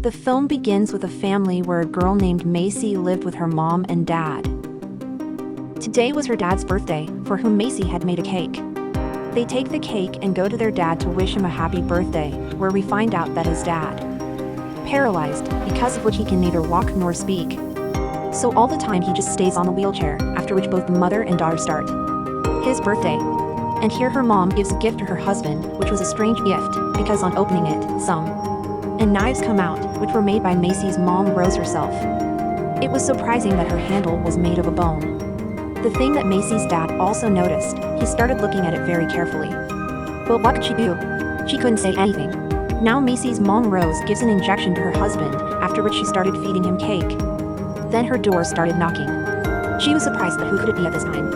The film begins with a family where a girl named Macy lived with her mom and dad. Today was her dad's birthday, for whom Macy had made a cake. They take the cake and go to their dad to wish him a happy birthday, where we find out that his dad paralyzed, because of which he can neither walk nor speak. So all the time he just stays on the wheelchair, after which both the mother and daughter start his birthday. And here her mom gives a gift to her husband, which was a strange gift, because on opening it, and knives come out, which were made by Macy's mom Rose herself. It was surprising that her handle was made of a bone. The thing that Macy's dad also noticed, he started looking at it very carefully. But what could she do? She couldn't say anything. Now Macy's mom Rose gives an injection to her husband, after which she started feeding him cake. Then her door started knocking. She was surprised that who could it be at this time.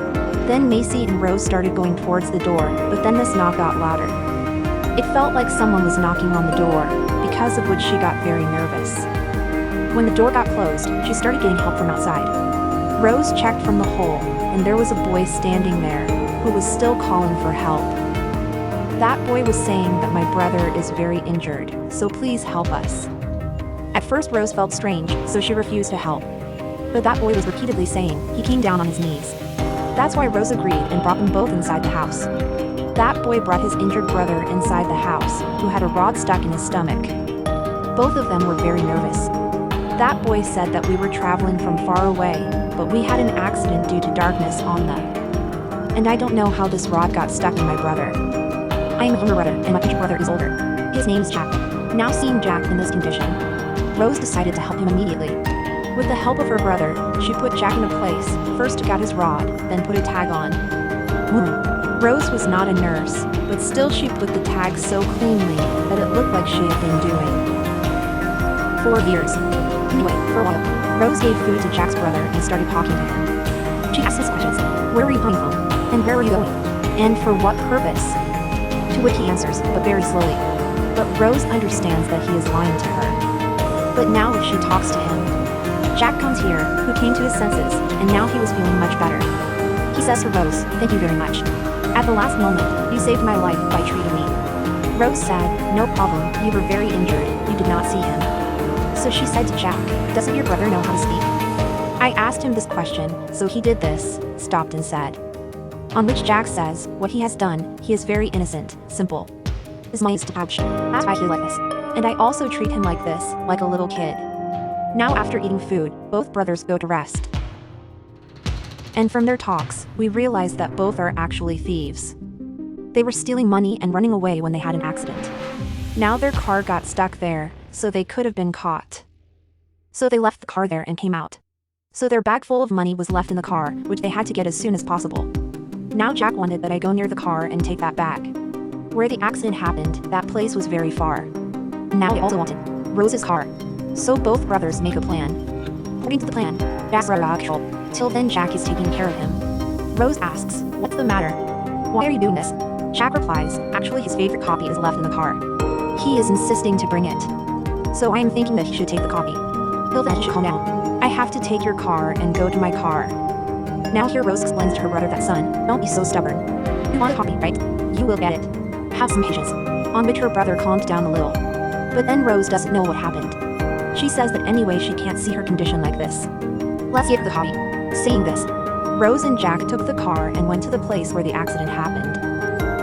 Then Macy and Rose started going towards the door, but then this knock got louder. It felt like someone was knocking on the door, because of which she got very nervous. When the door got closed, she started getting help from outside. Rose checked from the hole, and there was a boy standing there, who was still calling for help. That boy was saying that my brother is very injured, so please help us. At first Rose felt strange, so she refused to help. But that boy was repeatedly saying he came down on his knees. That's why Rose agreed and brought them both inside the house. That boy brought his injured brother inside the house, who had a rod stuck in his stomach. Both of them were very nervous. That boy said that we were traveling from far away, but we had an accident due to darkness on them. And I don't know how this rod got stuck in my brother. I am a younger brother, and my injured brother is older. His name's Jack. Now seeing Jack in this condition, Rose decided to help him immediately. With the help of her brother, she put Jack in a place, first took out his rod, then put a tag on. Rose was not a nurse, but still she put the tag so cleanly that it looked like she had been doing 4 years. Anyway, for a while, Rose gave food to Jack's brother and started talking to him. She asked his questions. Where are you coming from? And where are you going? And for what purpose? To which he answers, but very slowly. But Rose understands that he is lying to her. But now if she talks to him, Jack comes here, who came to his senses, and now he was feeling much better. He says to Rose, "Thank you very much. At the last moment, you saved my life by treating me." Rose said, "No problem, you were very injured, you did not see him." So she said to Jack, "Doesn't your brother know how to speak?" I asked him this question, so he did this, stopped and said. On which Jack says, what he has done, he is very innocent, simple. His mind is detached, that's why he like this. And I also treat him like this, like a little kid. Now after eating food, both brothers go to rest. And from their talks, we realize that both are actually thieves. They were stealing money and running away when they had an accident. Now their car got stuck there, so they could have been caught. So they left the car there and came out. So their bag full of money was left in the car, which they had to get as soon as possible. Now Jack wanted that I go near the car and take that bag. Where the accident happened, that place was very far. Now I also wanted Rose's car. So both brothers make a plan. According to the plan, Jack's actual. Till then Jack is taking care of him. Rose asks, "What's the matter? Why are you doing this?" Jack replies, actually his favorite copy is left in the car. He is insisting to bring it. So I am thinking that he should take the copy. Till then he should calm down. I have to take your car and go to my car. Now here Rose explains to her brother that, "Son, don't be so stubborn. You want a copy, right? You will get it. Have some patience." On which her brother calmed down a little. But then Rose doesn't know what happened. She says that anyway she can't see her condition like this. Let's get the copy. Saying this, Rose and Jack took the car and went to the place where the accident happened.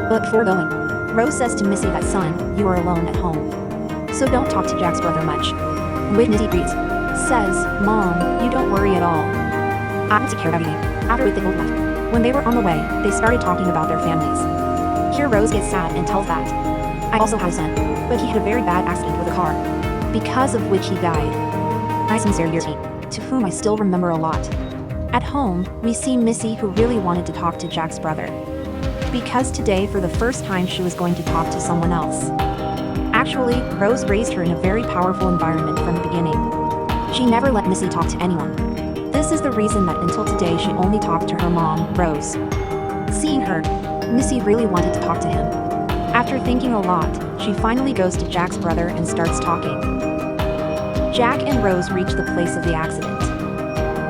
But before going, Rose says to Missy that, "Son, you are alone at home. So don't talk to Jack's brother much." Which Missy agrees. Says, "Mom, you don't worry at all. I will take care of everything." After they both left. When they were on the way, they started talking about their families. Here Rose gets sad and tells that, "I also have a son, but he had a very bad accident with a car, because of which he died. I sincerely, to whom I still remember a lot." At home, we see Missy who really wanted to talk to Jack's brother. Because today for the first time she was going to talk to someone else. Actually, Rose raised her in a very powerful environment from the beginning. She never let Missy talk to anyone. This is the reason that until today she only talked to her mom, Rose. Seeing her, Missy really wanted to talk to him. After thinking a lot, she finally goes to Jack's brother and starts talking. Jack and Rose reach the place of the accident.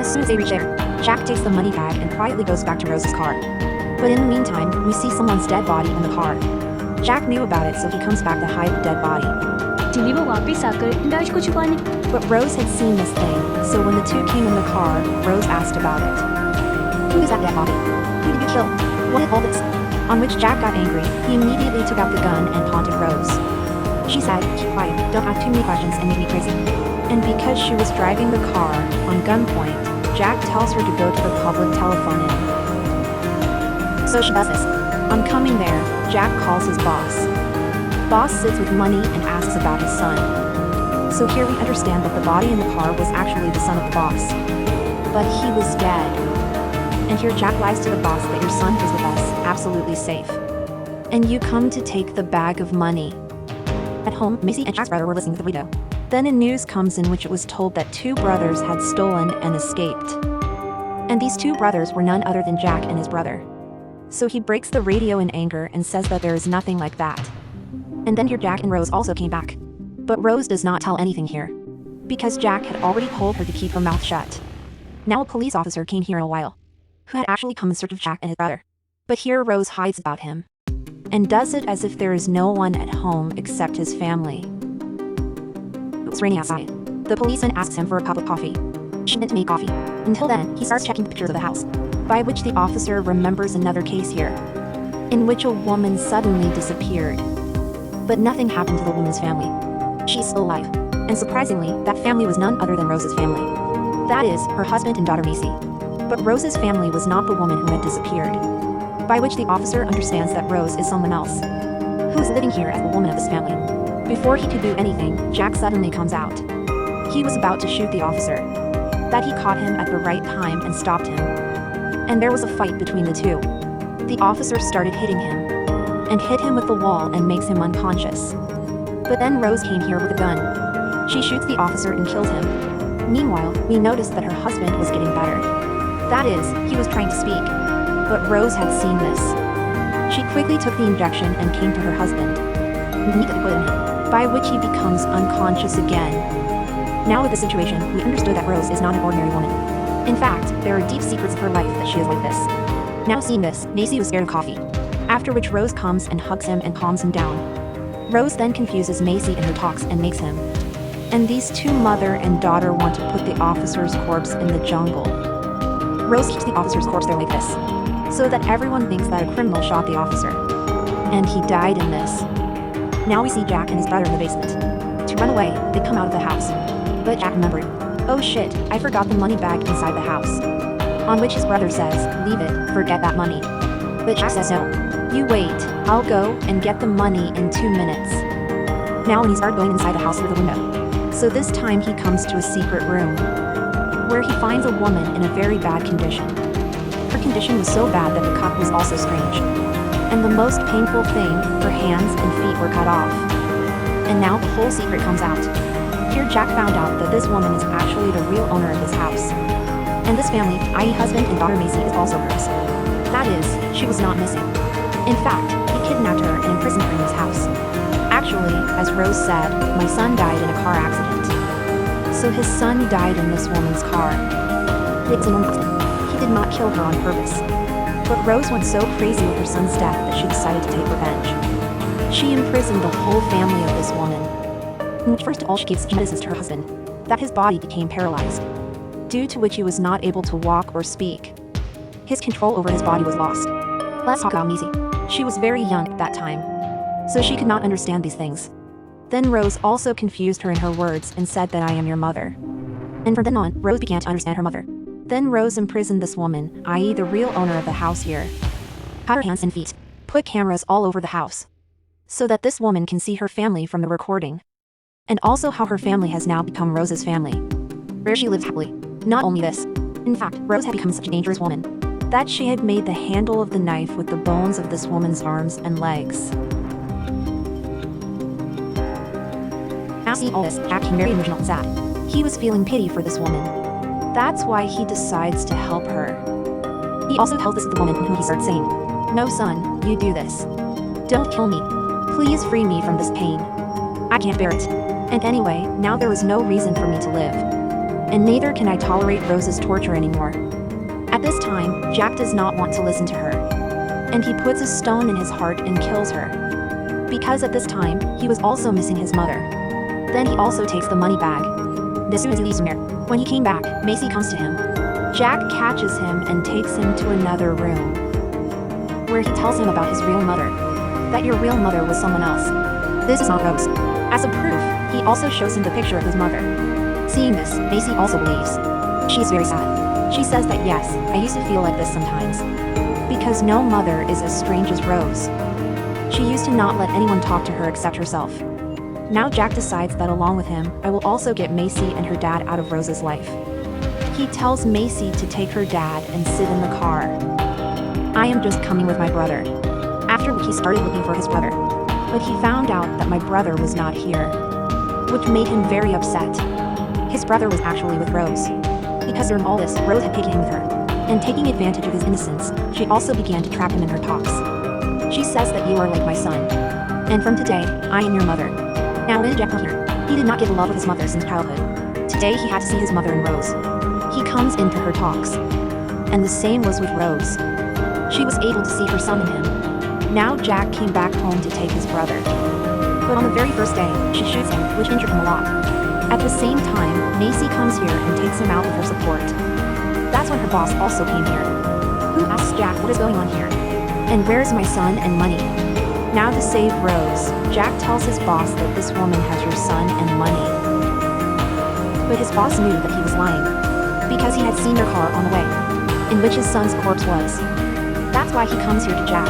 As soon as they reach there, Jack takes the money bag and quietly goes back to Rose's car. But in the meantime, we see someone's dead body in the car. Jack knew about it, so he comes back to hide the dead body. इसीलिए वो वापस आकर इंदाज को छुपाने। But Rose had seen this thing, so when the two came in the car, Rose asked about it. Who is that dead body? Who did you kill? What is all this? On which Jack got angry, he immediately took out the gun and taunted Rose. She said, "Keep quiet, don't ask too many questions and make me crazy." And because she was driving the car on gunpoint, Jack tells her to go to the public telephone in. So she does this. On coming there, Jack calls his boss. Boss sits with money and asks about his son. So here we understand that the body in the car was actually the son of the boss. But he was dead. And here Jack lies to the boss that your son is with us, absolutely safe. And you come to take the bag of money. At home, Macy and Jack's brother were listening to the radio. Then a news comes in which it was told that two brothers had stolen and escaped. And these two brothers were none other than Jack and his brother. So he breaks the radio in anger and says that there is nothing like that. And then here Jack and Rose also came back. But Rose does not tell anything here, because Jack had already told her to keep her mouth shut. Now a police officer came here in a while, who had actually come in search of Jack and his brother. But here Rose hides about him, and does it as if there is no one at home except his family. It was raining outside. The policeman asks him for a cup of coffee. She didn't make coffee. Until then, he starts checking pictures of the house, by which the officer remembers another case here, in which a woman suddenly disappeared. But nothing happened to the woman's family. She's still alive. And surprisingly, that family was none other than Rose's family. That is, her husband and daughter Macy. But Rose's family was not the woman who had disappeared, by which the officer understands that Rose is someone else, who is living here as the woman of this family. Before he could do anything, Jack suddenly comes out. He was about to shoot the officer. That he caught him at the right time and stopped him. And there was a fight between the two. The officer started hitting him, and hit him with the wall and makes him unconscious. But then Rose came here with a gun. She shoots the officer and kills him. Meanwhile, we noticed that her husband was getting better. That is, he was trying to speak. But Rose had seen this. She quickly took the injection and came to her husband, by which he becomes unconscious again. Now with the situation, we understood that Rose is not an ordinary woman. In fact, there are deep secrets of her life that she is like this. Now seeing this, Macy was scared of coffee. After which Rose comes and hugs him and calms him down. Rose then confuses Macy in her talks and makes him. And these two mother and daughter want to put the officer's corpse in the jungle. Rose keeps the officer's corpse there like this, so that everyone thinks that a criminal shot the officer. And he died in this. Now we see Jack and his brother in the basement. To run away, they come out of the house. But Jack remembered, "Oh shit, I forgot the money bag inside the house." On which his brother says, "Leave it, forget that money." But Jack says no. "You wait, I'll go and get the money in 2 minutes." Now when he started going inside the house through the window. So this time he comes to a secret room, where he finds a woman in a very bad condition. Her condition was so bad that the cut was also strange. And the most painful thing, her hands and feet were cut off. And now the whole secret comes out. Here Jack found out that this woman is actually the real owner of this house. And this family, i.e. husband and daughter Macy, is also hers. That is, she was not missing. In fact, he kidnapped her and imprisoned her in his house. Actually, as Rose said, my son died in a car accident. So his son died in this woman's car. It's an accident. He did not kill her on purpose. But Rose went so crazy with her son's death that she decided to take revenge. She imprisoned the whole family of this woman. First of all, she gave medicines to her husband, that his body became paralyzed, due to which he was not able to walk or speak. His control over his body was lost. Let's talk about Macy. She was very young at that time, so she could not understand these things. Then Rose also confused her in her words and said that I am your mother. And from then on, Rose began to understand her mother. Then Rose imprisoned this woman, i.e. the real owner of the house here. Cut her hands and feet. Put cameras all over the house, so that this woman can see her family from the recording. And also how her family has now become Rose's family, where she lives happily. Not only this, in fact, Rose had become such a dangerous woman, that she had made the handle of the knife with the bones of this woman's arms and legs. Now seeing all this, Jack became very emotional and sad. He was feeling pity for this woman. That's why he decides to help her. He also tells this to the woman whom he starts saying, "No son, you do this. Don't kill me. Please free me from this pain. I can't bear it." And anyway, now there was no reason for me to live. And neither can I tolerate Rose's torture anymore. At this time, Jack does not want to listen to her. And he puts a stone in his heart and kills her. Because at this time, he was also missing his mother. Then he also takes the money bag. As soon as he leaves from there, when he came back, Macy comes to him. Jack catches him and takes him to another room, where he tells him about his real mother. That your real mother was someone else. This is not Rose. As a proof, he also shows him the picture of his mother. Seeing this, Macy also believes. She is very sad. She says that yes, I used to feel like this sometimes. Because no mother is as strange as Rose. She used to not let anyone talk to her except herself. Now Jack decides that along with him, I will also get Macy and her dad out of Rose's life. He tells Macy to take her dad and sit in the car. I am just coming with my brother. After he started looking for his brother, but he found out that my brother was not here, which made him very upset. His brother was actually with Rose. Because during all this, Rose had taken him with her, and taking advantage of his innocence, she also began to trap him in her talks. She says that you are like my son, and from today, I am your mother. Now when Jack came here, he did not get the love of his mother since childhood. Today he had to see his mother in Rose. He comes into her talks. And the same was with Rose. She was able to see her son in him. Now Jack came back home to take his brother. But on the very first day, she shoots him, which injured him a lot. At the same time, Macy comes here and takes him out with her support. That's when her boss also came here. Who asks Jack what is going on here? And where is my son and money? Now to save Rose, Jack tells his boss that this woman has your son and money. But his boss knew that he was lying, because he had seen their car on the way, in which his son's corpse was. That's why he comes here to Jack.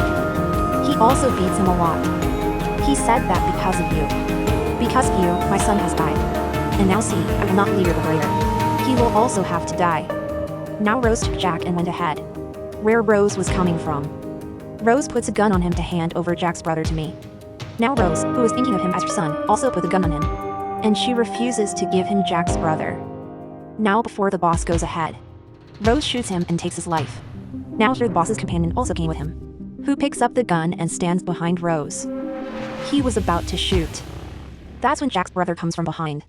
He also beats him a lot. He said that because of you. Because of you, my son has died. And now see, I will not leave your liberator. He will also have to die. Now Rose took Jack and went ahead. Where Rose was coming from. Rose puts a gun on him to hand over Jack's brother to me. Now Rose, who was thinking of him as her son, also put the gun on him. And she refuses to give him Jack's brother. Now before the boss goes ahead, Rose shoots him and takes his life. Now the boss's companion also came with him, who picks up the gun and stands behind Rose. He was about to shoot. That's when Jack's brother comes from behind.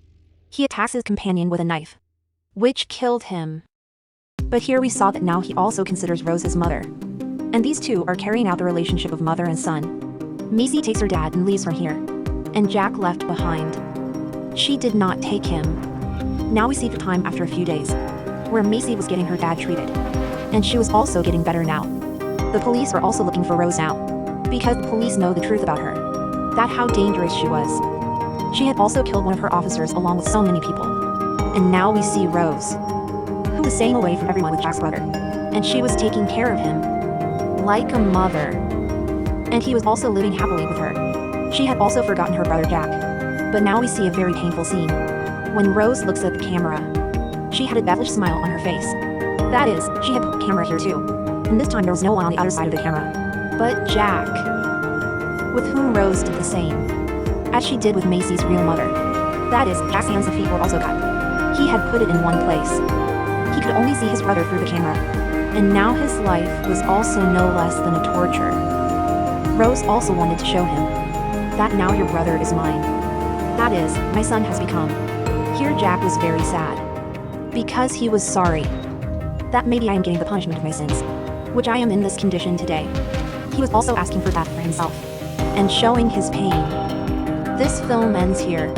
He attacks his companion with a knife, which killed him. But here we saw that now he also considers Rose his mother. And these two are carrying out the relationship of mother and son. Macy takes her dad and leaves from here. And Jack left behind. She did not take him. Now we see the time after a few days, where Macy was getting her dad treated. And she was also getting better now. The police are also looking for Rose now, because the police know the truth about her. That how dangerous she was. She had also killed one of her officers along with so many people. And now we see Rose, who was staying away from everyone with Jack's brother. And she was taking care of him like a mother. And he was also living happily with her. She had also forgotten her brother Jack. But now we see a very painful scene. When Rose looks at the camera, she had a devilish smile on her face. That is, she had put the camera here too. And this time there was no one on the other side of the camera, but Jack, with whom Rose did the same, as she did with Macy's real mother. That is, Jack's hands and feet were also cut. He had put it in one place. He could only see his brother through the camera. And now his life was also no less than a torture. Rose also wanted to show him that now your brother is mine. That is, my son has become. Here Jack was very sad, because he was sorry that maybe I am getting the punishment of my sins, which I am in this condition today. He was also asking for that for himself, and showing his pain. This film ends here.